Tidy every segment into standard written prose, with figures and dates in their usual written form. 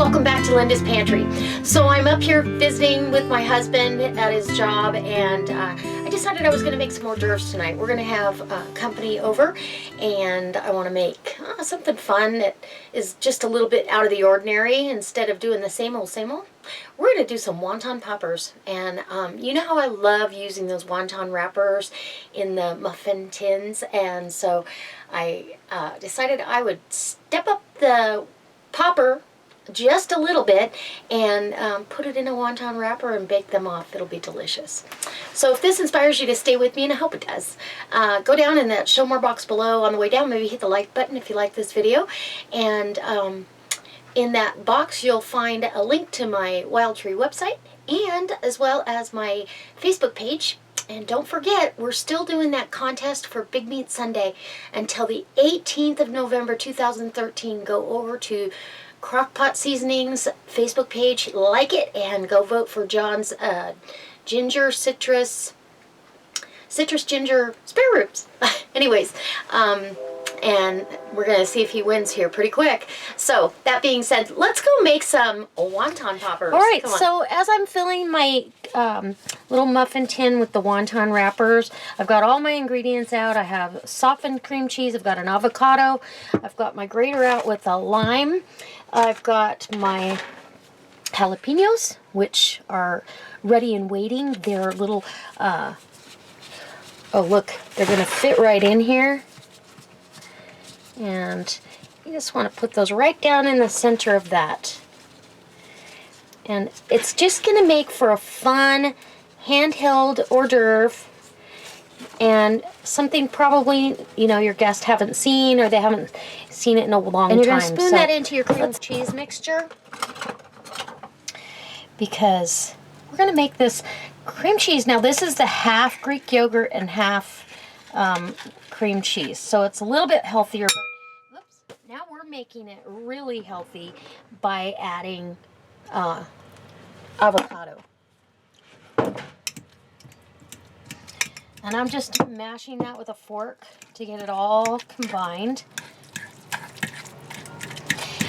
welcome back to Linda's Pantry. So I'm up here visiting with my husband at his job, and I decided I was going to make some hors d'oeuvres tonight. We're going to have company over, and I want to make something fun that is just a little bit out of the ordinary instead of doing the same old, same old. We're going to do some wonton poppers, and you know how I love using those wonton wrappers in the muffin tins, and so I decided I would step up the popper just a little bit and put it in a wonton wrapper and bake them off. It'll be delicious. So if this inspires you to stay with me, and I hope it does, go down in that show more box below. On the way down, maybe hit the like button if you like this video, and in that box you'll find a link to my Wild Tree website and as well as my Facebook page. And don't forget, we're still doing that contest for Big Meat Sunday until the 18th of November 2013. Go over to Crockpot Seasonings Facebook page, like it, and go vote for John's ginger citrus ginger spare ribs. Anyways, and we're going to see if he wins here pretty quick. So, that being said, let's go make some wonton poppers. Alright, so as I'm filling my little muffin tin with the wonton wrappers, I've got all my ingredients out. I have softened cream cheese, I've got an avocado, I've got my grater out with a lime, I've got my jalapenos, which are ready and waiting. They're little, oh look, they're going to fit right in here. And you just want to put those right down in the center of that. And it's just going to make for a fun handheld hors d'oeuvre and something probably, you know, your guests haven't seen or they haven't seen it in a long time. And you're going to spoon that into your cream cheese mixture because we're going to make this cream cheese. Now this is the half Greek yogurt and half cream cheese, so it's a little bit healthier, but oops, now we're making it really healthy by adding avocado. And I'm just mashing that with a fork to get it all combined.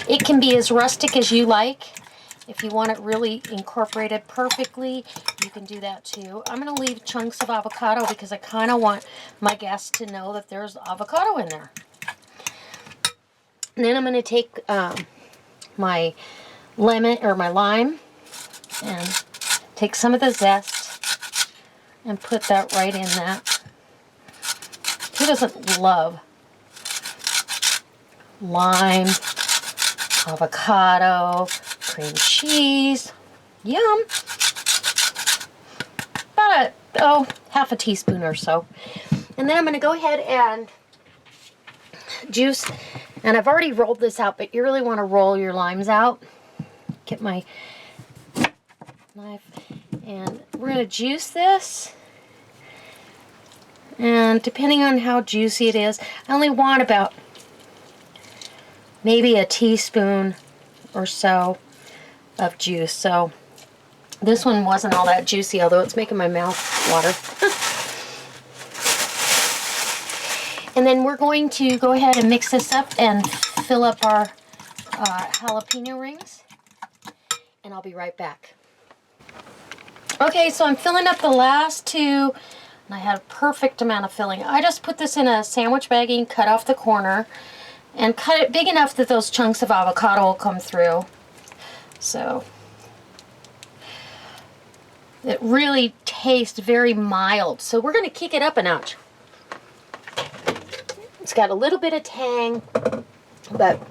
It can be as rustic as you like. If you want it really incorporated perfectly, you can do that too. I'm going to leave chunks of avocado because I kind of want my guests to know that there's avocado in there. And then I'm going to take my lemon or my lime and take some of the zest and put that right in that. Who doesn't love lime, avocado, cream cheese? Yum! About half a teaspoon or so. And then I'm going to go ahead and juice. And I've already rolled this out, but you really want to roll your limes out. Get my knife. And we're going to juice this. And depending on how juicy it is, I only want about maybe a teaspoon or so of juice. So this one wasn't all that juicy, although it's making my mouth water. And then we're going to go ahead and mix this up and fill up our jalapeno rings. And I'll be right back. Okay, so I'm filling up the last two. And I had a perfect amount of filling. I just put this in a sandwich bagging, cut off the corner, and cut it big enough that those chunks of avocado will come through. So it really tastes very mild. So we're going to kick it up a notch. It's got a little bit of tang, but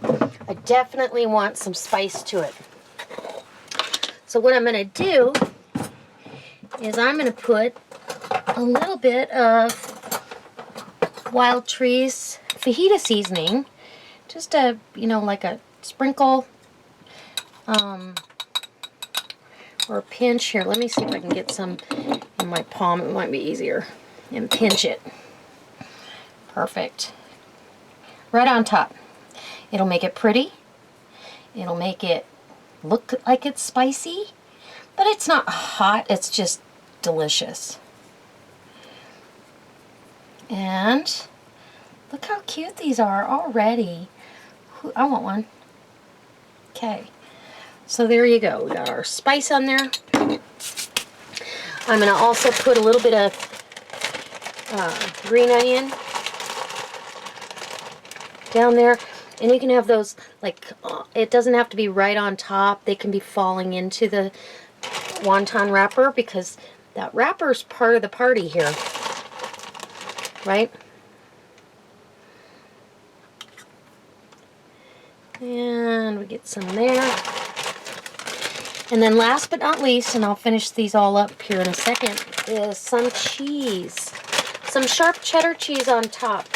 I definitely want some spice to it. So what I'm going to do is I'm going to put a little bit of Wild Tree's fajita seasoning, just a, you know, like a sprinkle, or a pinch here. Let me see if I can get some in my palm. It might be easier. And pinch it. Perfect. Right on top. It'll make it pretty. It'll make it look like it's spicy, but it's not hot. It's just delicious. And look how cute these are already. I want one. Okay. So there you go. We got our spice on there. I'm going to also put a little bit of green onion down there. And you can have those, like, it doesn't have to be right on top. They can be falling into the wonton wrapper because that wrapper's part of the party here. Right? And we get some there. And then last but not least, and I'll finish these all up here in a second, is some cheese. Some sharp cheddar cheese on top.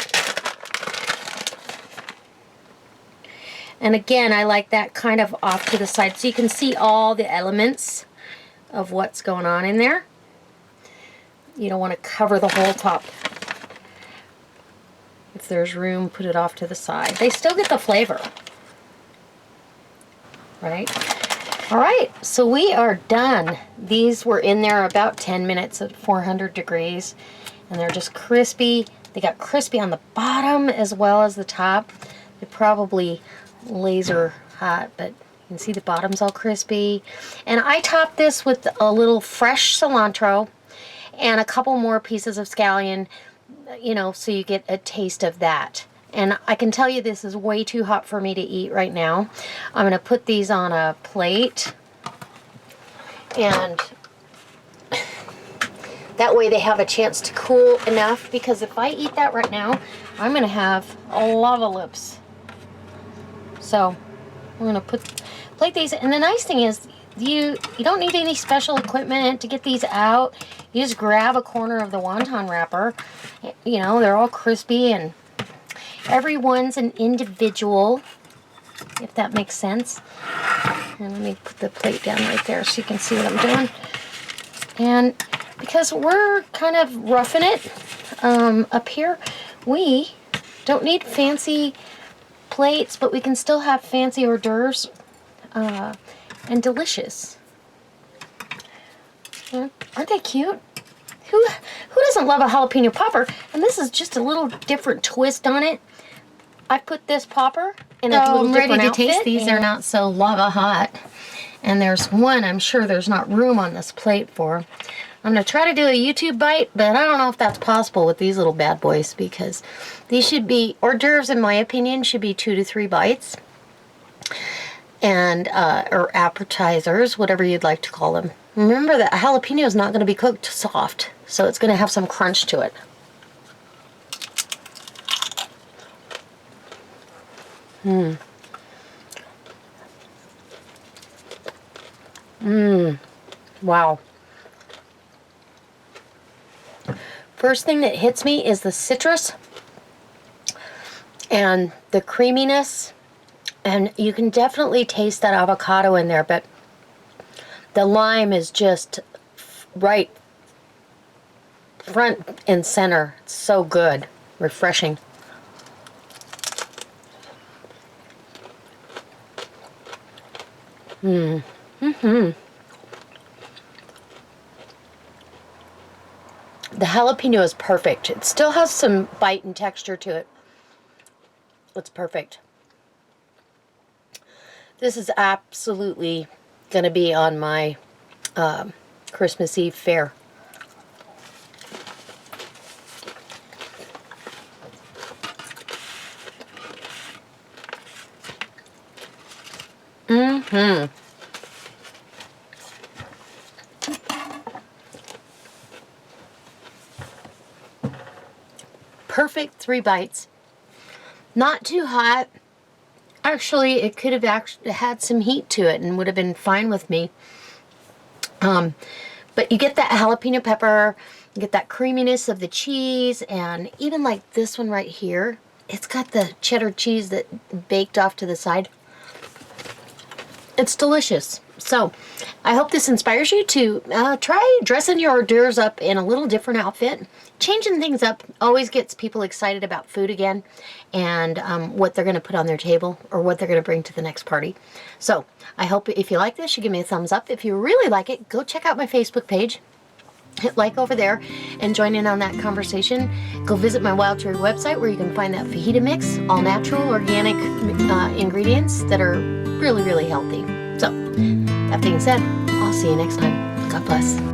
And again, I like that kind of off to the side so you can see all the elements of what's going on in there. You don't want to cover the whole top. If there's room, put it off to the side. They still get the flavor. Right? All right, so we are done. These were in there about 10 minutes at 400 degrees, and they're just crispy. They got crispy on the bottom as well as the top. They're probably laser hot, but you can see the bottom's all crispy. And I topped this with a little fresh cilantro and a couple more pieces of scallion, you know, so you get a taste of that. And I can tell you this is way too hot for me to eat right now. I'm going to put these on a plate. And that way they have a chance to cool enough. Because if I eat that right now, I'm going to have lava lips. So we're going to plate these. And the nice thing is you don't need any special equipment to get these out. You just grab a corner of the wonton wrapper. You know, they're all crispy and everyone's an individual, if that makes sense. And let me put the plate down right there so you can see what I'm doing. And because we're kind of roughing it up here, we don't need fancy plates, but we can still have fancy hors d'oeuvres and delicious. Aren't they cute? Who doesn't love a jalapeno popper? And this is just a little different twist on it. I put this popper in a little different outfit. I'm ready to taste these. They're not so lava hot. And there's one I'm sure there's not room on this plate for. I'm going to try to do a YouTube bite, but I don't know if that's possible with these little bad boys because these should be, hors d'oeuvres in my opinion, should be 2 to 3 bites. And, or appetizers, whatever you'd like to call them. Remember that jalapeno is not going to be cooked soft, so it's going to have some crunch to it. Wow. First thing that hits me is the citrus and the creaminess, and you can definitely taste that avocado in there, but the lime is just right front and center. It's so good. Refreshing. The jalapeno is perfect. It still has some bite and texture to it. It's perfect. This is absolutely going to be on my Christmas Eve fare. Perfect 3 bites. Not too hot. Actually, it could have had some heat to it and would have been fine with me. But you get that jalapeno pepper, you get that creaminess of the cheese, and even like this one right here, it's got the cheddar cheese that baked off to the side. It's delicious. So, I hope this inspires you to try dressing your hors d'oeuvres up in a little different outfit. Changing things up always gets people excited about food again and what they're going to put on their table or what they're going to bring to the next party. So, I hope if you like this, you give me a thumbs up. If you really like it, go check out my Facebook page. Hit like over there and join in on that conversation. Go visit my Wild Cherry website where you can find that fajita mix, all natural, organic ingredients that are really, really healthy. So, That being said, I'll see you next time. God bless.